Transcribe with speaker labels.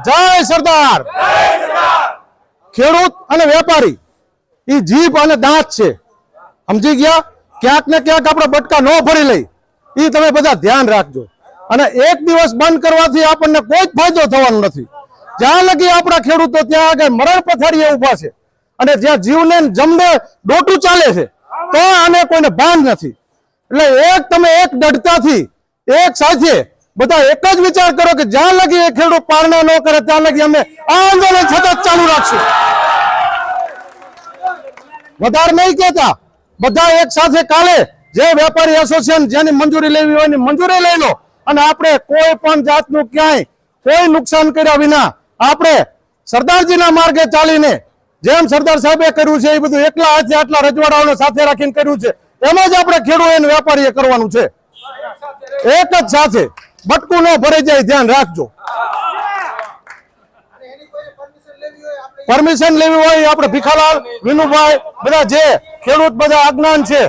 Speaker 1: જય સરદાર। ખેડૂત અને વેપારી એ જીભ અને દાંત છે, સમજી ગયા? ક્યાંક ને ક્યાંક આપણે બટકા ન ભરી લઈ, એ તમે બધા ધ્યાન રાખજો। અને એક દિવસ બંધ કરવાથી આપણને કોઈ ફાયદો થવાનો નથી। જ્યાં લગી આપણા ખેડૂતો ત્યાં આગળ મરણ પથારીએ ઉભા છે અને જ્યાં જીવને જમણે ડોટું ચાલે છે, તો આને કોઈને ભાન નથી। એટલે તમે એક દઢતાથી એક સાથે બધા એક જ વિચાર કરો કે જ્યાં લગી એ ખેડૂત પારણા ન કરે ત્યાં લગી અમે આ આંદોલન સતત ચાલુ રાખશું। વધારે નહીં કહેતા, બધા એક સાથે કાલે જે વેપારી એસોસિએશન જેની મંજૂરી લેવી હોય એની મંજૂરી લઈ લો અને આપણે કોઈ પણ જાતનું ક્યાંય કોઈ નુકસાન કર્યા વિના આપણે સરદારજીના માર્ગે ચાલીને જેમ સરદાર સાહેબે કર્યું છે એ બધું એકલા હાથે આટલા રજવાડાઓને સાથે રાખીને કર્યું છે, એમ જ આપણે ખેડૂત અને વેપારીએ કરવાનું છે। એક જ સાથે બટકું ન ભરાઈ જાય, ધ્યાન રાખજો। પરમિશન લેવી હોય આપણે ભીખાલાલ, વિનુભાઈ, બધા જે ખેડૂત બધા અજ્ઞાન છે,